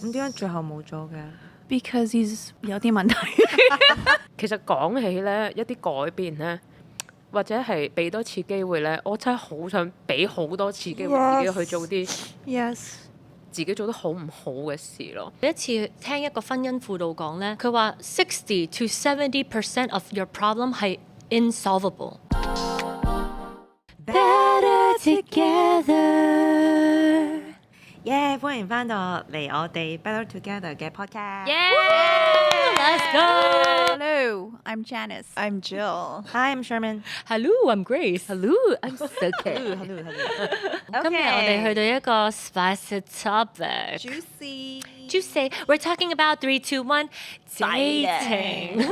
咁點解最後冇咗嘅？ Because he's 有啲問題。其實講起咧一啲改變咧，或者係俾多次機會咧，我真係好想俾好多次機會自己去做啲 Yes。自己做得好唔好嘅事咯。有一次聽一個婚姻輔導講咧，佢話60 to 70% of your problem 係 insolvable。Better together。耶！歡迎翻到嚟我哋 Better Together 嘅 podcast。 Let's go。 Hello, I'm Janice. I'm Jill. Hi, I'm Sherman. Hello, I'm Grace。 Hello, I'm so good。 Hello. 今日我哋去到一個 spicy topic。 Juicy. Juicy. We're talking about 3, 2, 1 dating。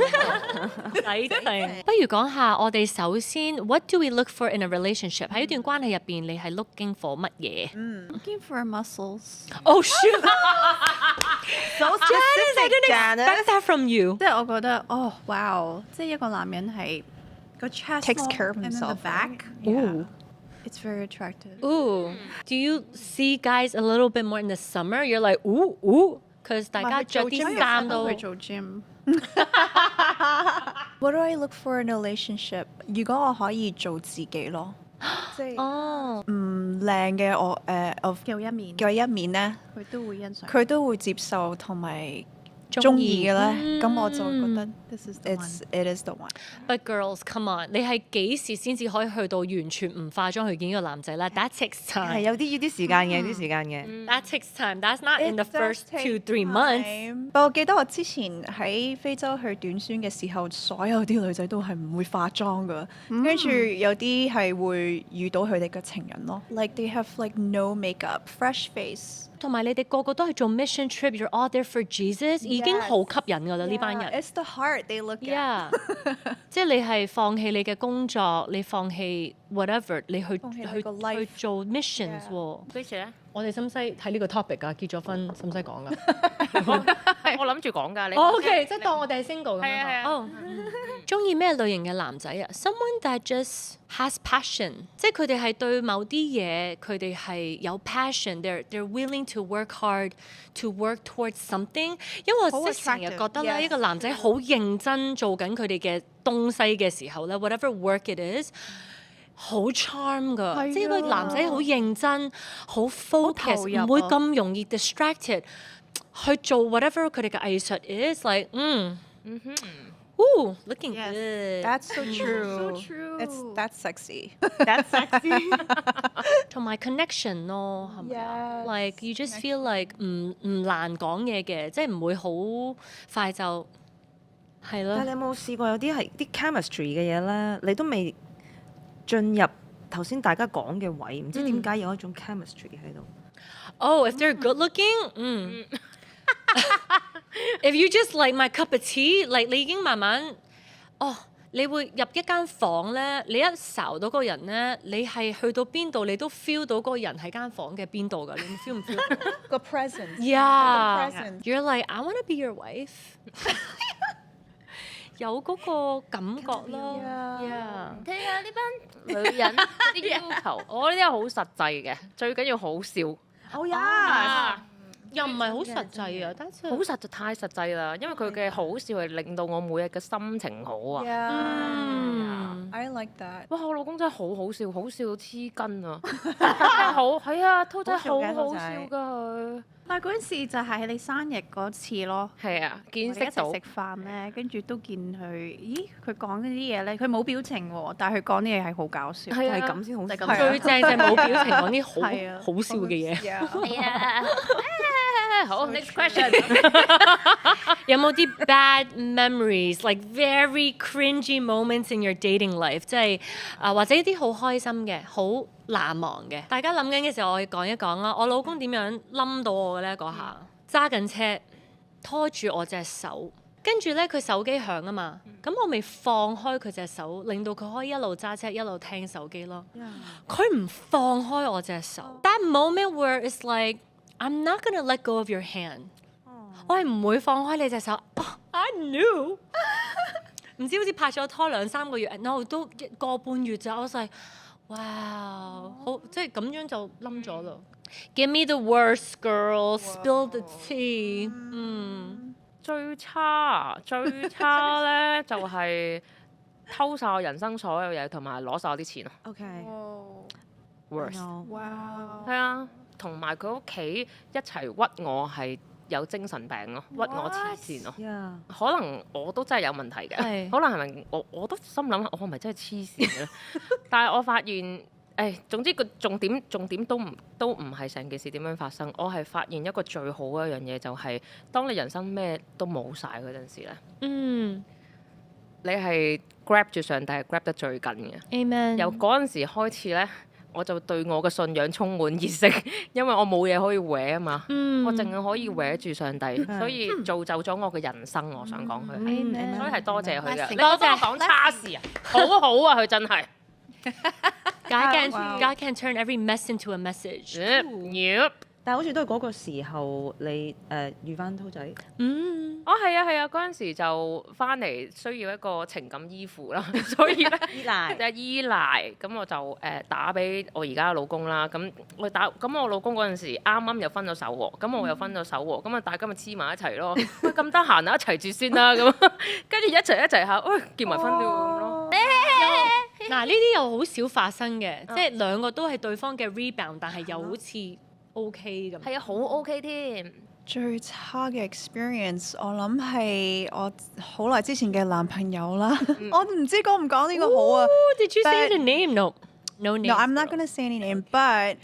dating。不如講下我哋首先 What do we look for in a relationship？ 喺一段關係入邊，你係 looking for 乜嘢 Looking for muscles。 ？Oh shoot！ So specific, Janice. Expect that from you。即係我覺得，哦，wow！即係一個男人係個 chest Takes care of and then the himself, back. Ooh. It's very attractive. Ooh. Do you see guys a little bit more in the summer? You're like ooh, because 大家着啲衫都去做 gym。 What do I look for in a relationship？ 如果我可以做自己咯，即係哦。唔靚嘅我嘅一面，嘅一面咧，佢都會欣賞。佢都會接受同埋中意嘅咧，咁我就覺得 This is the one. it is the one。 But girls, come on！你係幾時先至可以去到完全唔化妝去見呢個男仔咧？That takes 係 time。有啲時間嘅，有啲時間嘅。 That takes time. That's not in the It does first take 2-3 months。 不過我記得我之前喺非洲去短宣嘅時候，所有啲女仔都係唔會化妝噶，跟住有啲係會遇到佢哋嘅情人咯。Like they have like no makeup, fresh face。同埋你哋個個都係做 mission trip，you're all there for Jesus， 已經好吸引㗎啦呢班人。 It's the heart they look at。 Yeah，即係你係放棄你嘅工作，你放棄 whatever， 你去放棄你去個 life 去做 missions 喎。幾時咧？我哋使唔使睇呢個 topic 㗎？結咗婚使唔使講㗎？我諗住講㗎，你。OK，即係當我哋係 single 咁樣講。係啊係啊哦，中意咩類型嘅男仔啊？Someone that just has passion，即係佢哋係對某啲嘢，佢哋係有 passion，they're willing to work hard to work towards something。因為我好即係成日 attractive，覺得咧， yes，一個男仔好認真做緊佢哋嘅東西嘅時候咧，whatever work it is。好 charm 㗎，係即係個男仔好認真，好 focus，投入啊唔會咁容易 distracted 去做 whatever 佢哋嘅藝術 is like ooh looking Yes. good， That's so true. So true. That's sexy. That's sexy。同埋 connection 咯，係咪啊 Yes， ？Like you just feel like 唔難講嘢嘅，即係唔會好快就係咯。但係你有冇試過有啲係啲 chemistry 嘅嘢咧？你都未進入頭先大家講嘅位，唔知點解有一種 chemistry 喺度。Oh, if they're good looking, if you just like my cup of tea, like 你已經慢慢，你會入一間房咧，你一睄到嗰個人咧，你係去到邊度你都 feel 到嗰個人喺間房嘅邊度㗎，你 feel 唔 feel？ 個 presence。 Yeah, presence. you're like I want to be your wife 。有嗰個感覺咯 ，Yeah。睇下呢班女人啲要求，我呢啲係好實際嘅，最緊要好笑。哦呀！又唔係好實際啊，但係好實在太實際啦，因為佢嘅好笑係令到我每日嘅心情好啊！ I like that。哇！我老公真係好好笑，好笑到黐筋啊！好係啊，兔仔好好笑㗎佢。但係嗰陣時就係你生日嗰次咯。係啊，見我哋一識到齊食飯咧，跟住都見佢，咦？佢講嗰啲嘢咧，佢冇表情喎，但係佢講啲嘢係好搞笑。係啊係咁先好笑。係啊最正就係冇表情講啲係啊好笑嘅嘢。係啊。好，next question。有冇啲 bad memories like very cringy moments in your dating life？ 即係或者一啲好開心嘅、好難忘嘅。大家諗緊嘅時候，我講一講啦。我老公點樣冧到我嘅咧？嗰下揸緊車，拖住我隻手，跟住咧佢手機響啊嘛，咁我未放開佢隻手，令到佢可以一路揸車一路聽手機咯。佢唔放開我隻手。That moment where it's like I'm not gonna let go of your hand。我係唔會放開你隻手。I knew 唔知好似拍咗拖2-3個月 ，no 都1個半月咋，我就係哇，好即係咁樣就冧咗咯。Give me the worst, girl. Spill the tea. 最差咧就係偷晒我人生所有嘢，同埋攞晒我啲錢咯。 OK， worst 哇！係啊，同埋佢屋企一齊屈我係有精神病咯，屈我黐線咯。 Yeah，可能我都真係有問題嘅，係可能係咪我都心諗我係咪真係黐線嘅咧？但係我發現，總之個重點都唔係成件事點樣發生，我係發現一個最好嘅一樣嘢就係、當你人生咩都冇晒嗰陣時咧，你係 grab 住上帝係 grab 得最緊嘅。 Amen。由嗰陣時開始咧，我就對我嘅信仰充滿熱誠，因為我冇嘢可以搲啊嘛，我淨係可以搲住上帝，所以造就咗我嘅人生。我想講佢係，所以係多謝佢嘅。你多謝多謝講差事啊，好好啊，佢真係。 God can turn every mess into a message。 Yep 但係好似都係嗰個時候你遇翻濤仔。哦，係啊，嗰陣時就翻嚟需要一個情感依附啦，所以咧依賴就依賴，咁我就打俾我而家嘅老公啦。咁我老公嗰陣時啱啱又分咗手喎，咁我又分咗手喎，咁啊大家咪黐埋一齊咯。喂，咁得閒啊，一齊住先啦咁，跟住一齊下，喂結埋婚了咁咯。嗱，呢啲又好少發生嘅，即係兩個都係對方嘅 rebound，但係又好似 OK 咁。係啊，好 OK 添。最差嘅 experience，我諗係我好耐之前嘅男朋友啦。我唔知講唔講呢個好啊。Did you say the name? No, no name. No, I'm not gonna say any name, but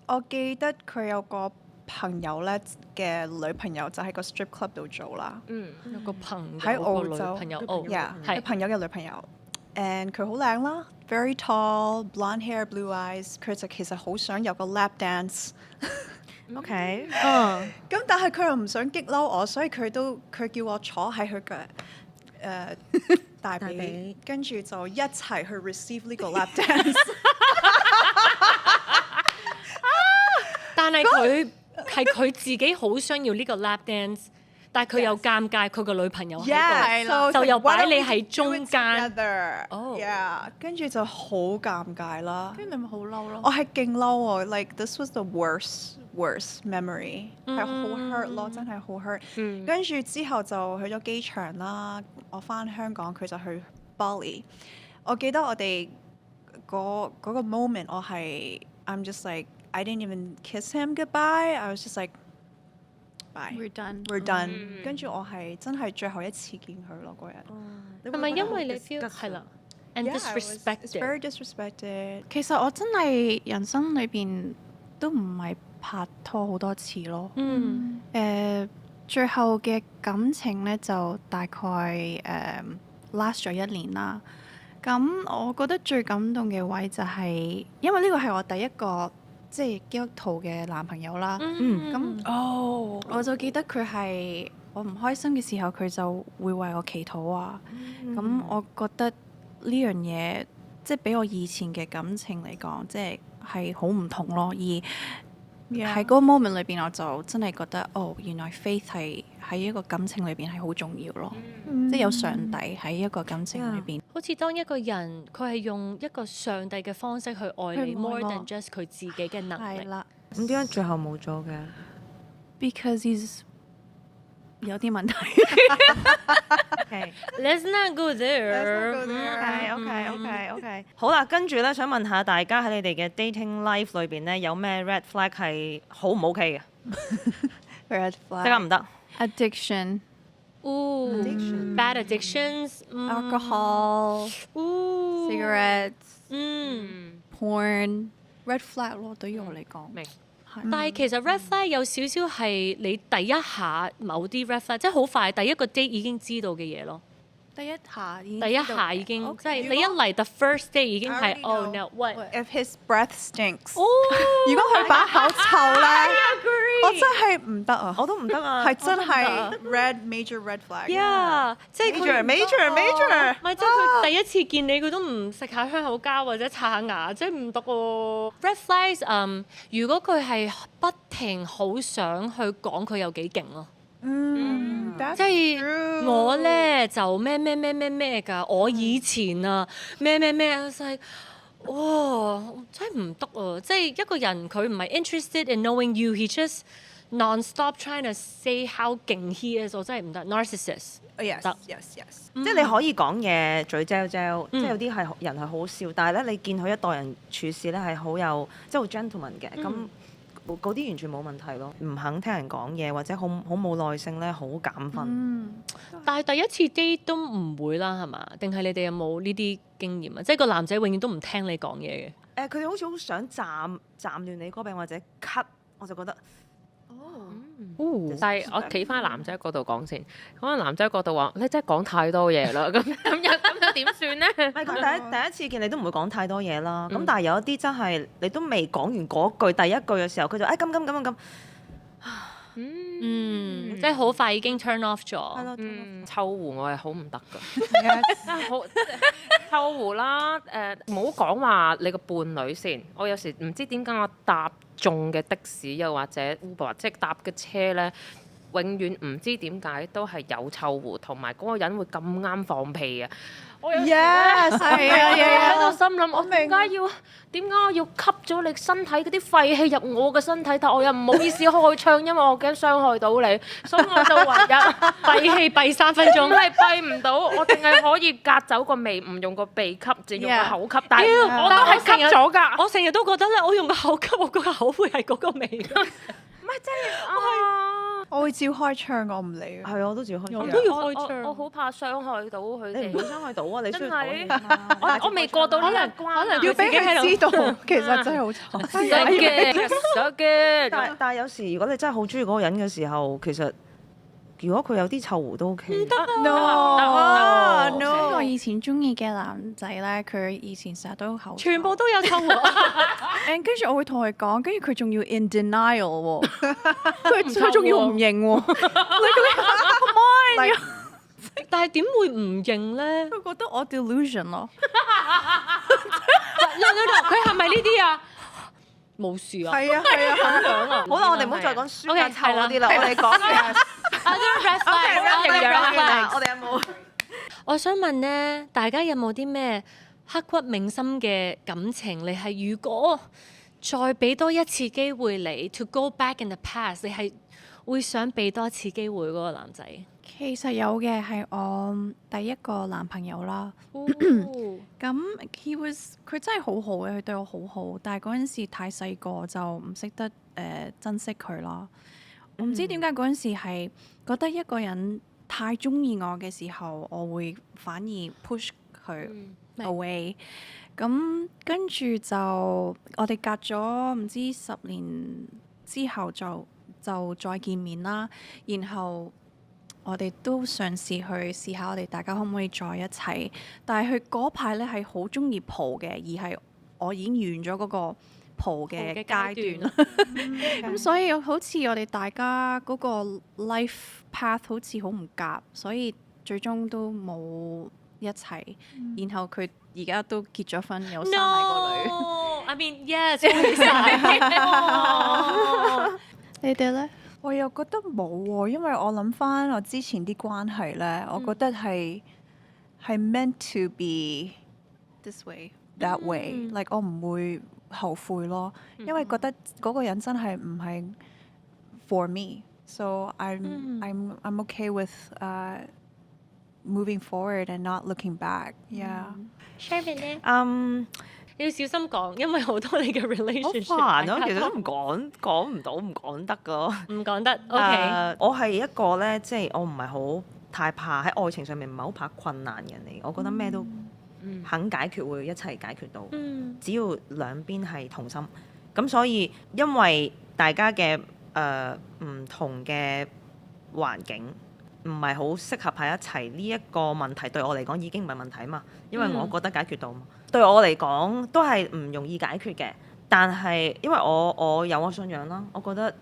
我記得佢有個朋友咧嘅女朋友就喺個 strip club 度做啦。有個朋友喺澳個女洲朋友，哦，yeah，係朋友嘅女朋友，and 佢好靚啦，very tall, blonde hair, blue eyes。佢就其實好想有個 lap dance。 OK，咁但係佢又唔想激嬲我，所以佢叫我坐喺佢嘅大髀髀，跟住就一齊去 receive 呢個 lap dance。但係佢自己好想要呢個 lap dance，但係佢又尷尬，佢個女朋友喺度。 Yeah，就又擺你喺中間。哦，yeah，跟住就好尷尬啦。跟住你咪好嬲咯。我係勁嬲喎，like this was the worst memory，係好 hurt 咯，真係好 hurt。跟住之後就去咗機場啦，我翻香港，佢就去 Bali。我記得我哋嗰個 moment，我係 I'm just like I didn't even kiss him goodbye， I was just like bye。 We're done。 We're done。跟住我係真係最後一次見佢咯嗰日。係咪因為你 feel 係啦？And Yeah, it's very disrespected。 disrespected。其實我真係人生裏邊都唔係拍拖好多次咯。最後嘅感情咧就大概last 咗1年啦。咁我覺得最感動嘅位就係、因為呢個係我第一個即係基督徒嘅男朋友啦。我就記得佢係我唔開心嘅時候，佢就會為我祈禱啊。咁、我覺得呢樣嘢即係比我以前嘅感情嚟講，即係好唔同咯。而喺嗰個 moment 裏邊，我就真係覺得原來 faith 係喺一個感情裏邊係好重要咯。即係有上帝喺一個感情裏邊。好似當一個人佢係用一個上帝嘅方式去愛你去愛，more 我 than just 佢自己嘅能力。係啦咁點解最後冇咗嘅？ because he's 有啲問題。 Let's not go there。 OK。好啦，跟住咧想問下大家喺你哋嘅 dating life 裏邊咧，有咩 red flag 係好唔 OK 嘅？ Red 即 flag。刻唔得。 Addiction。 Bad addictions。 alcohol、cigarettes、porn。Red flag 咯，對於我嚟講。明。但係其實 red flag 有少少係你第一下某啲 red flag，即係好快第一個 date 已經知道嘅嘢咯。第一下已經第一下已經即係你一嚟 the first day 已經係 oh no what。 If his breath stinks，如果佢把口臭咧，我真係唔得啊！我都唔得啊，係真係 major red flag。 Yeah，即係佢 major。唔係即係佢第一次見你，佢都唔食下香口膠或者刷下牙，即係唔得喎。Red flags，如果佢係不停好想去講佢有幾勁咯。即係我咧就咩㗎，我以前啊咩，我細真係唔得啊！即係一個人佢唔係 interested in knowing you，he just non-stop trying to say how 勁 he is， 我真係唔得 narcissist。 Yes 得 yes yes。即係你可以講嘢嘴嚼嚼，即係有啲係人係好笑，但係咧你見佢一待人處事咧係好有即係好 gentleman 嘅，咁嗰啲完全冇問題咯。唔肯聽人講嘢或者好冇耐性咧，好減分。但係第一次 date 都唔會啦，係嘛？定係你哋有冇呢啲經驗啊？即係個男仔永遠都唔聽你講嘢嘅。佢哋好似好想斬亂你嗰病或者 cut， 我就覺得但係我企翻男仔嗰度講先，可能男仔嗰度話你真係講太多嘢啦，咁又點算咧？唔係佢第一次見你都唔會講太多嘢啦。咁但係有一啲真係你都未講完嗰句第一句嘅時候，佢就咁。即係好快已經 turn off 咗。係咯，臭狐我係好唔得㗎，真係好臭狐啦。唔好講話你個伴侶先，我有時唔知點解我搭中嘅的士又或者 Uber 即係搭嘅車咧，永遠唔知點解都係有臭狐，同埋嗰個人會咁啱放屁啊！我有時咧 Yes 係喺度心諗，我點解我要吸咗你身體嗰啲廢氣入我嘅身體，但我又唔好意思開窗，因為我驚傷害到你，所以我就唯一閉氣閉3分鐘。真係閉唔到，我淨係可以隔走個味，唔係用個鼻吸，淨用個口吸。但係我都係吸咗㗎。我成日都覺得咧，我用個口吸，我個口會係嗰個味㗎。唔係真係我會照開窗，我唔理嘅。係我都照開窗。我都要開窗。我好怕傷害到佢哋。你唔會傷害到啊！你需要真係講嘢嘛我未過到呢一關啊，要俾佢知道，其實真係好慘。實嘅。但係有時如果你真係好中意嗰個人嘅時候，其實如果佢有啲臭狐都 OK。唔得 No 我以前中意嘅男仔咧，佢以前成日都口全部都有臭狐。跟住我會同佢講，跟住佢仲要 in denial 喎，佢仲要唔認喎。但係點會唔認咧？佢覺得我 delusion 咯。佢係咪呢啲啊？冇事啊。係啊係啊，咁樣啊。好啦，我哋唔好再講酸 OK，啊臭嗰啲啦，我哋講嘅。我哋有冇？我想問咧，大家有冇啲咩刻骨銘心嘅感情？你係如果再俾多一次機會你 to go back in the past， 你係會想俾多一次機會嗰個男仔？其實有嘅係我第一個男朋友啦。咁佢真係好好嘅，佢對我好好。但係嗰陣時太細個就唔識得珍惜佢啦。我唔知點解嗰陣時係覺得一個人太中意我嘅時候，我會反而 push 佢 away。咁跟住就我哋隔咗唔知10年之後就再見面啦。然後我哋都嘗試去試下我哋大家可唔可以再一齊。但係佢嗰排咧係好中意蒲嘅，而係我已經完咗嗰個蒲嘅階段啦。咁所以好似我哋大家嗰個 life path 好似好唔夾，所以最終都冇一齊。然後佢而家都結咗婚，有生埋個女。 I mean yes，恭喜晒。你哋咧？我又覺得冇喎，因為我諗翻我之前啲關係咧，我覺得係 meant to be This way that way，like 我唔會後悔咯，因為覺得嗰個人真係唔係 for me，so I'm okay with moving forward and not looking back。Yeah。 Shervin 咧，嗯，你要小心講，因為好多你嘅好 relationship 煩啊！大家其實都唔講唔到，唔講得噶。唔講得。OK，我係一個咧，即係我唔係好太怕喺愛情上面唔係好怕困難嘅人嚟。我覺得咩都肯解決會一齊解決到，只要兩邊係同心。咁所以因為大家嘅唔同嘅環境唔係好適合喺一齊，呢一個問題對我嚟講已經唔係問題嘛，因為我覺得解決到嘛。對我嚟講都係唔容易解決嘅，但係因為我有我信仰啦，我覺得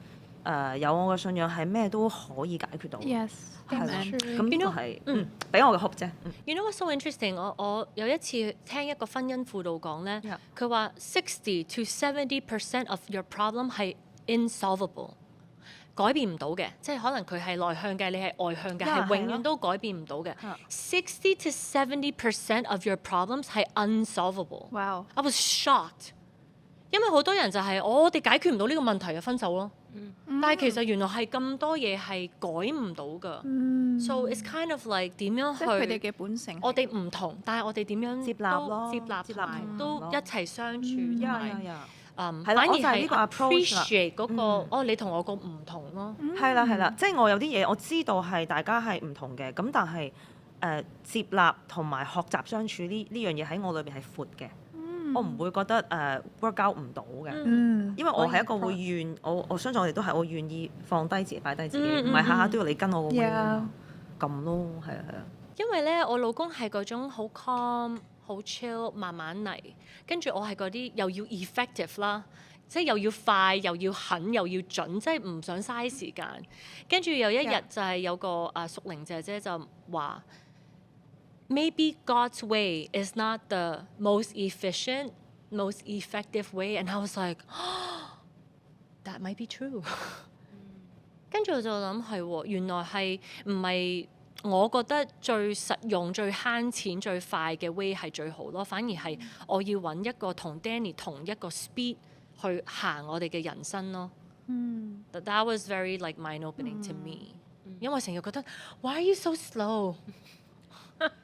有我嘅信仰係咩都可以解決到。 Yes，係啦， that's true。咁呢個係俾我嘅 hope 啫。You know what's so interesting？我有一次聽一個婚姻輔導講咧，佢話 60 to 70% of your problem 係 insolvable。改變唔到嘅，即係可能佢係內向嘅，你係外向嘅，係永遠都改變唔到嘅。60 to 70% of your problems 係 unsolvable。Wow. I was shocked，因為好多人就係我哋解決唔到呢個問題就分手咯。但係其實原來係咁多嘢係改唔到㗎。So it's kind of like 點樣去佢哋嘅本性，我哋唔同，但係我哋點樣接納咯，接納同埋都一齊相處，同埋係啦，反而係我就係呢個 approach 啦。 appreciate 嗰個你同我個唔同咯。係啦係啦，即係我有啲嘢我知道係大家係唔同嘅，咁但係接納同埋學習相處呢樣嘢喺我裏邊係闊嘅。我唔會覺得work out 唔到嘅，因為我係一個會我相信我哋都係我願意放低自己擺低自己，唔係下下都要你跟我個 way 咁咯，係啊係啊。因為咧，我老公係嗰種好 calm、好 chill，慢慢嚟，跟住我係嗰啲又要 effective 啦，即係又要快、又要狠、又要準，即係唔想嘥時間。跟住有一日就係有個淑玲姐姐就話。Maybe God's way is not the most efficient, most effective way, and I was like, that might be true. 跟住我就諗係喎，原來係唔係我覺得最實用、最慳錢、最快嘅 way 係最好咯，反而係我要揾一個同 Danny 同一個 speed 去行我哋嘅人生咯。That was very like mind-opening to me，因為成日覺得 Why are you so slow？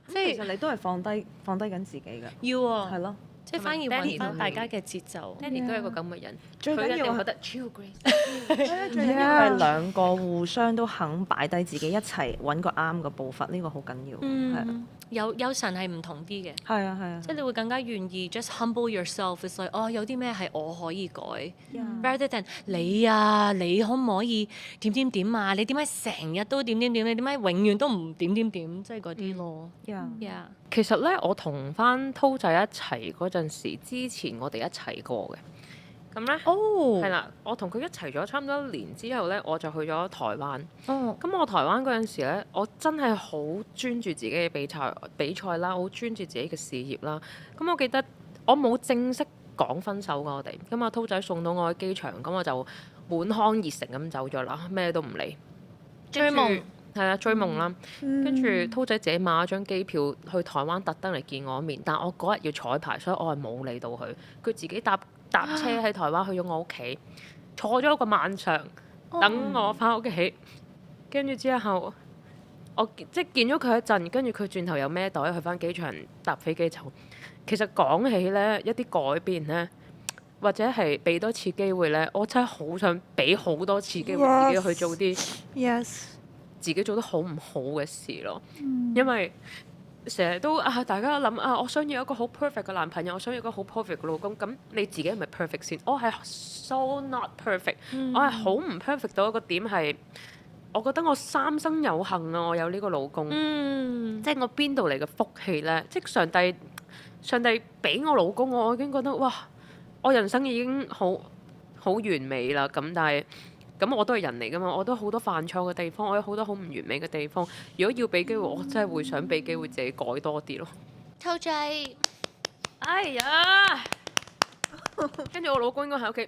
即係其實你都係放低緊自己㗎，要啊，係咯，即係反而揾翻大家嘅節奏。Danny 都係一個咁嘅人，最緊要覺得超 grace。最緊要係兩個互相都肯擺低自己一齊揾個啱嘅步伐，呢個好緊要，係啊。有神係唔同啲嘅，係啊係啊，即係你會更加願意 just humble yourself， it's like 有啲咩係我可以改，rather than 你可唔可以點點點啊？你點解成日都點點點？你點解永遠都唔點點點？即係嗰啲咯。其實咧，我同翻濤仔一齊嗰陣時，之前我哋一齊過嘅。咁咧，係啦，我同佢一齊咗差唔多1年之後咧，我就去咗台灣。咁我台灣嗰陣時咧，我真係好專注自己嘅比賽啦，好專注自己嘅事業啦。咁我記得我冇正式講分手㗎，我哋。咁阿濤仔送到我去機場，咁我就滿腔熱誠咁走咗啦，咩都唔理。追夢係啊，追夢啦。跟住濤仔自己買咗張機票去台灣，特登嚟見我一面。但我嗰日要彩排，所以我係冇理到佢。佢自己搭車喺台灣去咗我屋企，坐咗一個晚上等我翻屋企。跟住之後，我即係見咗佢一陣，跟住佢轉頭又孭袋去翻機場搭飛機走。其實講起咧一啲改變咧，或者係俾多次機會咧，我真係好想俾好多次機會自己去做啲自己做得好唔好嘅事咯。因為成日都大家都諗我想要一個好 perfect 嘅男朋友，我想要一個好 perfect 嘅老公。咁你自己係咪 perfect 先？我係 so not perfect，我係好唔 perfect 到一個點係，我覺得我三生有幸啊！我有呢個老公，即係我邊度嚟嘅福氣咧？即係上帝俾我老公，我已經覺得哇！我人生已經好完美啦。咁但係咁我都係人嚟㗎嘛，我都好多犯錯嘅地方，我有好多好唔完美嘅地方。如果要俾機會，我真係會想俾機會自己改多啲咯。濤仔，哎呀！跟住我老公應該喺屋企，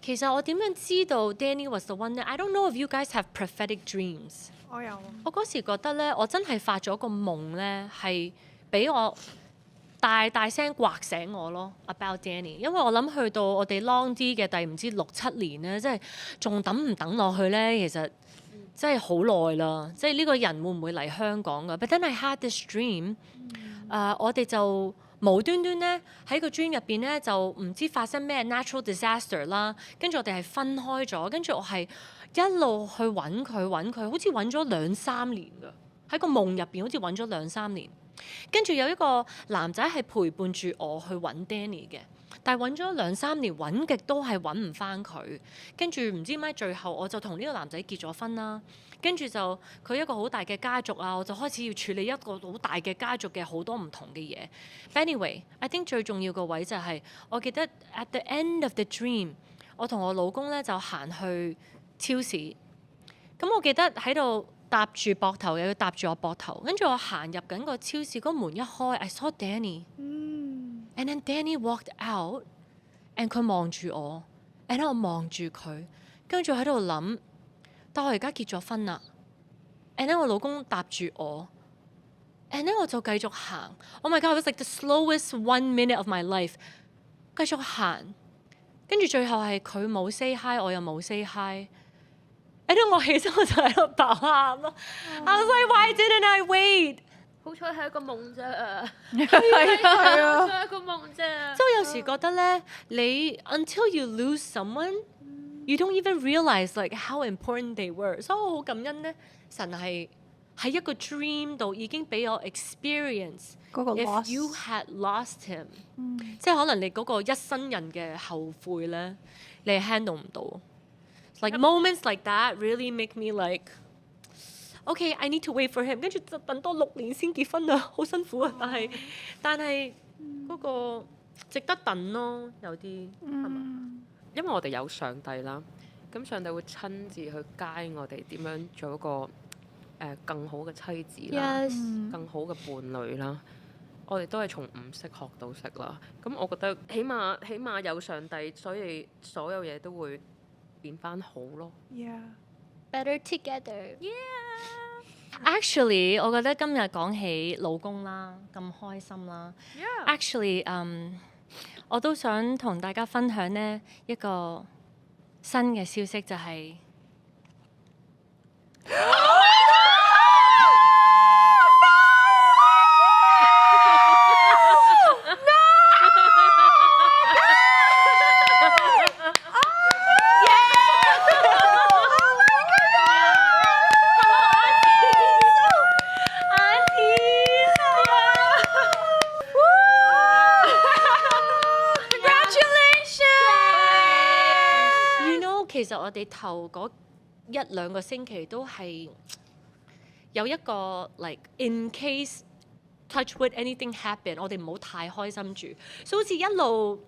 其實我點樣知道 Danny was the one 咧 ？I don't know if you guys have prophetic dreams。我有。我嗰時覺得咧，我真係發咗個夢咧，係俾我大聲刮醒我咯 ，about Danny。因為我諗去到我哋 long 啲嘅第唔知6、7年咧，即係仲等唔等落去咧，其實真係好耐啦。即係呢個人會唔會嚟香港㗎？But then I had this dream，我哋就無端端咧喺個 dream 入邊咧就唔知發生咩 natural disaster 啦，跟住我哋係分開咗，跟住我係一路去揾佢，好似揾咗2、3年㗎，喺個夢入邊好似揾咗2、3年。跟住有一個男仔係陪伴住我去揾 Danny 嘅，但係揾咗2、3年揾極都係揾唔翻佢。跟住唔知點解最後我就同呢個男仔結咗婚啦。跟住就佢一個好大嘅家族啊，我就開始要處理一個好大嘅家族嘅好多唔同嘅嘢。But anyway，I think 最重要個位就係我記得 at the end of the dream， 我同我老公咧就行去超市。咁我記得喺度搭住膊頭，又要搭住我膊頭，跟住我行入緊個超市，嗰門一開 I saw Danny，and then Danny walked out，and 佢望住我， ，and 我望住佢，跟住喺度諗，但我而家結咗婚啦，and 我老公搭住我，and 我就繼續行。Oh my god! It was like the slowest 1 minute of my life。繼續行，跟住最後係佢冇 say hi， 我又冇 say hi。and 我起身我就喺度爆喊咯。I was like, why didn't I wait？好彩係一個夢啫，係啊，係一個夢啫。即係我有時覺得咧，你 until you lose someone，you don't even realize like how important they were。所以我好感恩咧，神係喺一個 dream 度已經俾我 experience。嗰個 If you had lost him，即係可能你嗰個一生人嘅後悔咧，你係 handle 唔到。Like moments like that really make me like。Okay, I need to wait for him。跟住就等多6年先結婚啊，好辛苦啊！但係嗰個值得等咯，有啲係嘛？因為我哋有上帝啦，咁上帝會親自去guide我哋點樣做一個更好嘅妻子啦 Yes 更好嘅伴侶啦。我哋都係從唔識學到識啦。咁我覺得起碼有上帝，所以所有嘢都會變翻好咯。Better together。Actually， 我覺得今日講起老公啦，咁開心啦。Actually，我都想同大家分享呢一個新嘅消息，就係其實我哋頭嗰1-2個星期都係有一個 like in case touch wood anything happen， 我哋唔好太開心住，所以好似一路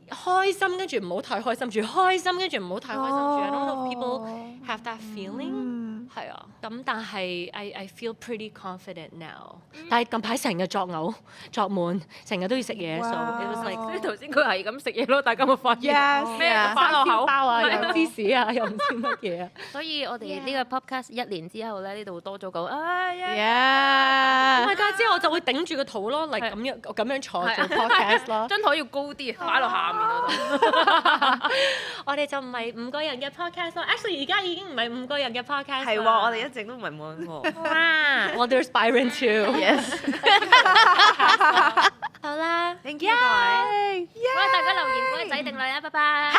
開心跟住唔好太開心住，開心跟住唔好太開心住。I don't know if people have that feeling。係啊，咁但係 I feel pretty confident now。但係近排成日作嘔作悶，成日都要食嘢，so it was like 即係頭先佢係咁食嘢咯，大家有冇發現？咩翻落口包啊，又芝士啊，又唔知乜嘢啊。所以我哋呢個 podcast 1年之後咧，呢度多咗個啊！Oh my god！之後我就會頂住個肚咯，嚟咁樣坐做 podcast 咯。張台要高啲，擺落下面嗰度。我哋就唔係5個人嘅 podcast 咯。Actually 而家已經唔係5個人嘅 podcast。係喎，我哋一直都唔係冇人喎。哇！Well there's Byron too。Yes。好啦 ，Thank you 各位。喂，大家留言，嗰個仔定女啊，拜拜。